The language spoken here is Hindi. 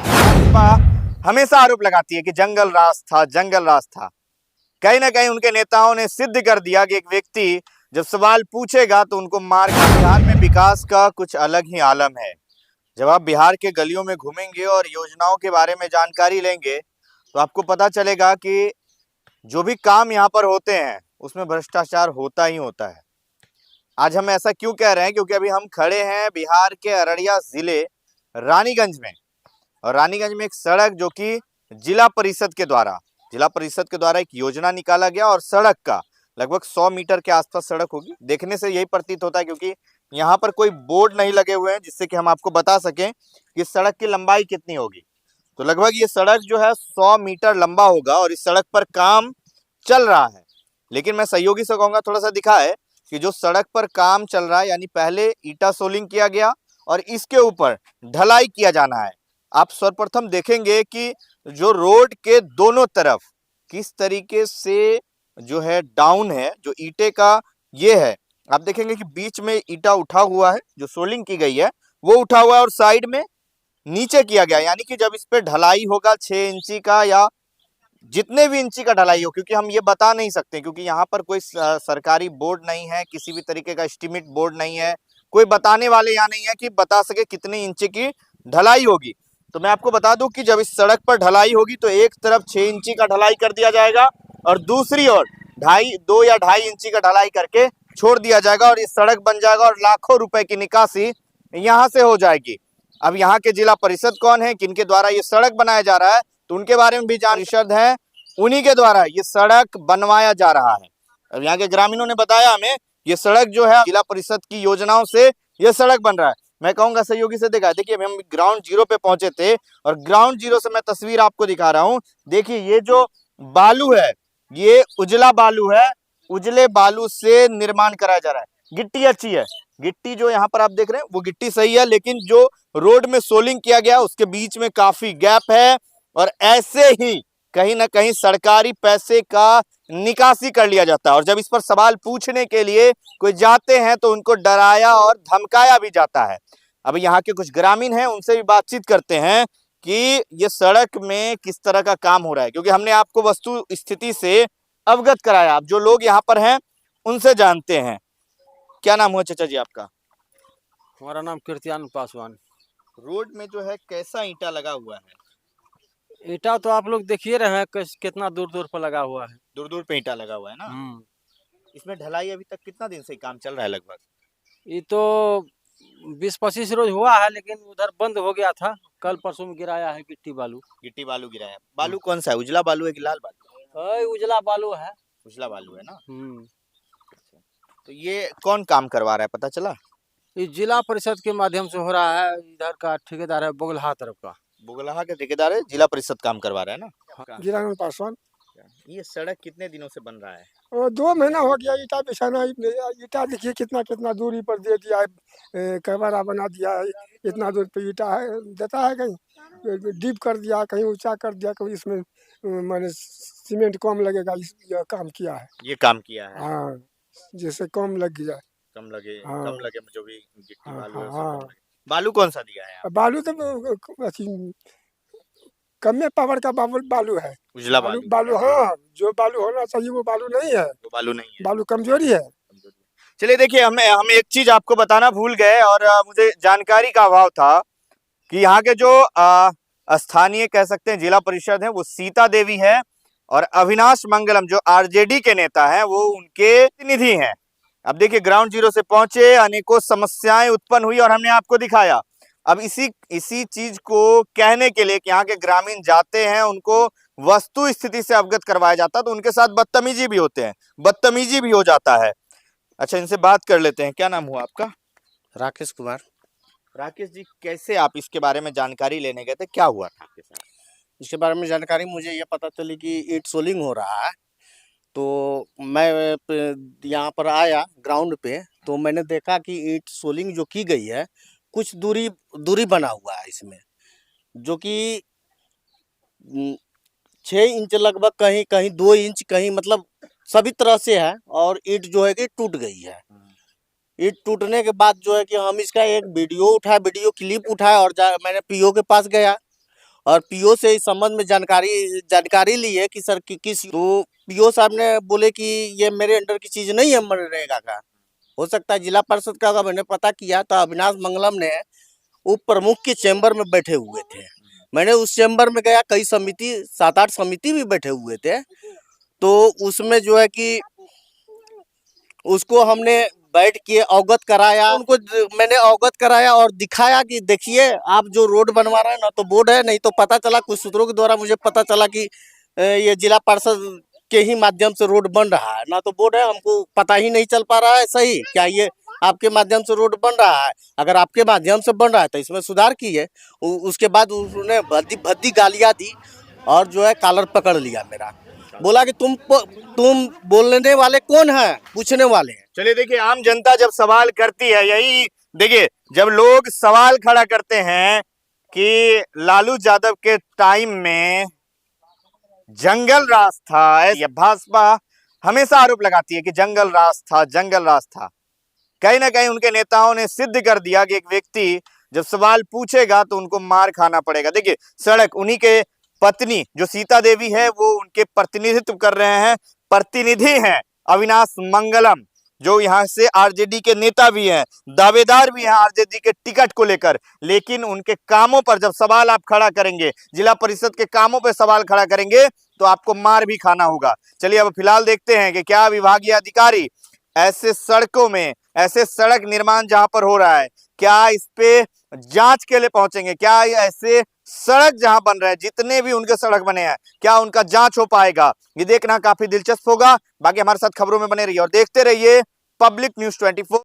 भाजपा हमेशा आरोप लगाती है कि जंगल राज था, जंगल राज था। कहीं ना कहीं उनके नेताओं ने सिद्ध कर दिया कि एक व्यक्ति जब सवाल पूछेगा तो उनको मार के बिहार में विकास का कुछ अलग ही आलम है। जब आप बिहार के गलियों में घूमेंगे और योजनाओं के बारे में जानकारी लेंगे तो आपको पता चलेगा कि जो भी काम यहाँ पर होते हैं उसमें भ्रष्टाचार होता ही होता है। आज हम ऐसा क्यों कह रहे हैं, क्योंकि अभी हम खड़े हैं बिहार के अररिया जिले रानीगंज में। और रानीगंज में एक सड़क जो कि जिला परिषद के द्वारा एक योजना निकाला गया और सड़क का लगभग 100 मीटर के आसपास सड़क होगी। देखने से यही प्रतीत होता है, क्योंकि यहाँ पर कोई बोर्ड नहीं लगे हुए हैं जिससे कि हम आपको बता सकें कि सड़क की लंबाई कितनी होगी। तो लगभग ये सड़क जो है 100 मीटर लंबा होगा और इस सड़क पर काम चल रहा है। लेकिन मैं सहयोगी से कहूंगा थोड़ा सा दिखा है कि जो सड़क पर काम चल रहा है, यानी पहले ईटा सोलिंग किया गया और इसके ऊपर ढलाई किया जाना है। आप सर्वप्रथम देखेंगे कि जो रोड के दोनों तरफ किस तरीके से जो है डाउन है, जो ईंटे का ये है, आप देखेंगे कि बीच में ईटा उठा हुआ है, जो सोलिंग की गई है वो उठा हुआ है और साइड में नीचे किया गया। यानी कि जब इस पे ढलाई होगा 6 इंची का या जितने भी इंची का ढलाई हो, क्योंकि हम ये बता नहीं सकते, क्योंकि यहाँ पर कोई सरकारी बोर्ड नहीं है, किसी भी तरीके का एस्टीमेट बोर्ड नहीं है, कोई बताने वाले यहाँ नहीं है कि बता सके कितने इंची की ढलाई होगी। तो मैं आपको बता दूं कि जब इस सड़क पर ढलाई होगी तो एक तरफ 6 इंची का ढलाई कर दिया जाएगा और दूसरी ओर 2 या 2.5 इंची का ढलाई करके छोड़ दिया जाएगा और ये सड़क बन जाएगा और लाखों रुपए की निकासी यहाँ से हो जाएगी। अब यहाँ के जिला परिषद कौन है, किनके द्वारा ये सड़क बनाया जा रहा है, तो उनके बारे में भी परिषद है, उन्हीं के द्वारा ये सड़क बनवाया जा रहा है। अब यहाँ के ग्रामीणों ने बताया हमें ये सड़क जो है जिला परिषद की योजनाओं से ये सड़क बन रहा है। मैं कहूंगा सहयोगी से देखा, देखिए हम ग्राउंड जीरो पे पहुंचे थे और ग्राउंड जीरो से मैं तस्वीर आपको दिखा रहा हूं। देखिए ये जो बालू है ये उजला बालू है, उजले बालू से निर्माण कराया जा रहा है। गिट्टी अच्छी है, गिट्टी जो यहाँ पर आप देख रहे हैं वो गिट्टी सही है, लेकिन जो रोड में सोलिंग किया गया उसके बीच में काफी गैप है और ऐसे ही कहीं ना कहीं सरकारी पैसे का निकासी कर लिया जाता है। और जब इस पर सवाल पूछने के लिए कोई जाते हैं तो उनको डराया और धमकाया भी जाता है। अब यहाँ के कुछ ग्रामीण हैं, उनसे भी बातचीत करते हैं कि ये सड़क में किस तरह का काम हो रहा है, क्योंकि हमने आपको वस्तु स्थिति से अवगत कराया। आप जो लोग यहाँ पर हैं उनसे जानते हैं। क्या नाम हुआ चाचा जी आपका? हमारा नाम कीर्तियान पासवान। रोड में जो है कैसा ईंटा लगा हुआ है? ईटा तो आप लोग देखिए रहे हैं कितना दूर दूर पर लगा हुआ है। दूर दूर पे ईंटा लगा हुआ है ना। इसमें ढलाई अभी तक कितना दिन से काम चल रहा है लगभग? ये तो 20-25 रोज हुआ है, लेकिन उधर बंद हो गया था। कल परसों में गिराया है गिट्टी बालू। गिट्टी बालू गिराया। बालू कौन सा है, उजला बालू है कि लाल बालू? उजला बालू है। उजला बालू है ना। तो ये कौन काम करवा रहा है, पता चला? ये जिला परिषद के माध्यम से हो रहा है। इधर का ठेकेदार है बुगलहा तरफ का। बुगलहा के ठेकेदार है, जिला परिषद काम करवा रहा है ना। गिरान पासवान। ये सड़क कितने दिनों से बन रहा है? और 2 महीना हो गया ईटा बिछाना। ईटा देखिए कितना कितना दूरी पर दे दिया है, कबाड़ा बना दिया है। इतना दूर पे ईटा है देता है, कहीं डीप कर दिया, कहीं ऊंचा कर दिया, कहीं इसमें माने सीमेंट कम लगेगा यह काम किया है। ये काम किया है। हाँ, जैसे कम लग जाए। कम लगे। हाँ, कम लगे जो भी गिट्टी हाँ, बालू है हाँ, उससे कम लगे। बालू कौन सा दिया है आप? बालू तो अथी कम पावर का बालू है। उजला बालू बालू। बालू हाँ, जो बालू होना चाहिए वो बालू नहीं है। वो बालू नहीं है, बालू कमजोरी है। चलिए देखिए, हम एक चीज आपको बताना भूल गए और मुझे जानकारी का अभाव था कि यहाँ के जो स्थानीय कह सकते हैं जिला परिषद है वो सीता देवी है और अविनाश मंगलम जो आरजेडी के नेता हैं वो उनके प्रतिनिधि हैं। अब देखिए ग्राउंड जीरो से पहुंचे, अनेकों समस्याएं उत्पन्न हुई और हमने आपको दिखाया। अब इसी चीज को कहने के लिए कि यहाँ के ग्रामीण जाते हैं, उनको वस्तु स्थिति से अवगत करवाया जाता है, तो उनके साथ बदतमीजी भी होते हैं, बदतमीजी भी हो जाता है। अच्छा, इनसे बात कर लेते हैं। क्या नाम हुआ आपका? राकेश कुमार। राकेश जी, कैसे आप इसके बारे में जानकारी लेने गए थे, क्या हुआ था आपके साथ? इसके बारे में जानकारी मुझे ये पता चली कि ईट सोलिंग हो रहा है, तो मैं यहाँ पर आया ग्राउंड पे, तो मैंने देखा कि ईट सोलिंग जो की गई है कुछ दूरी दूरी बना हुआ है इसमें, जो कि 6 इंच लगभग, कहीं कहीं 2 इंच, कहीं मतलब सभी तरह से है, और ईट जो है कि टूट गई है। ईंट टूटने के बाद जो है कि हम इसका एक वीडियो क्लिप उठाया और मैंने पीओ के पास गया और पीओ से इस संबंध में जानकारी ली है कि सर किस तो पीओ साहब ने बोले कि ये मेरे अंडर की चीज नहीं है मनरेगा का। हो सकता है जिला परिषद का अगर मैंने पता किया तो अविनाश मंगलम ने उप प्रमुख के चैम्बर में बैठे हुए थे। मैंने उस चैम्बर में गया, कई समिति 7-8 समिति भी बैठे हुए थे। तो उसमें जो है कि उसको हमने बैठ के अवगत कराया, उनको मैंने अवगत कराया और दिखाया कि देखिए आप जो रोड बनवा रहे हैं ना तो बोर्ड है, नहीं तो पता चला कुछ सूत्रों के द्वारा मुझे पता चला कि ये जिला पार्षद के ही माध्यम से रोड बन रहा है, ना तो बोर्ड है, हमको पता ही नहीं चल पा रहा है सही क्या ये आपके माध्यम से रोड बन रहा है। अगर आपके माध्यम से बन रहा है तो इसमें सुधार कीजिए। उसके बाद उन्होंने भद्दी गालियां दी और जो है कॉलर पकड़ लिया मेरा, बोला कि तुम बोलने वाले कौन है, पूछने वाले हैं। चलिए देखिए, आम जनता जब सवाल करती है, यही देखिए जब लोग सवाल खड़ा करते हैं कि लालू यादव के टाइम में जंगल राज था, या भाजपा हमेशा आरोप लगाती है कि जंगल राज था, जंगल राज था। कहीं ना कहीं उनके नेताओं ने सिद्ध कर दिया कि एक व्यक्ति जब सवाल पूछेगा तो उनको मार खाना पड़ेगा। देखिए सड़क उन्हीं के पत्नी जो सीता देवी है वो उनके प्रतिनिधित्व कर रहे हैं, प्रतिनिधि हैं अविनाश मंगलम, जो यहाँ से आरजेडी के नेता भी हैं, दावेदार भी हैं आरजेडी के टिकट को लेकर। लेकिन उनके कामों पर जब सवाल आप खड़ा करेंगे, जिला परिषद के कामों पर सवाल खड़ा करेंगे तो आपको मार भी खाना होगा। चलिए अब फिलहाल देखते हैं कि क्या विभागीय अधिकारी ऐसे सड़कों में, ऐसे सड़क निर्माण जहां पर हो रहा है, क्या इस पे जांच के लिए पहुंचेंगे, क्या ऐसे सड़क जहां बन रहे हैं, जितने भी उनके सड़क बने हैं, क्या उनका जांच हो पाएगा, ये देखना काफी दिलचस्प होगा। बाकी हमारे साथ खबरों में बने रहिए और देखते रहिए पब्लिक न्यूज़ 24।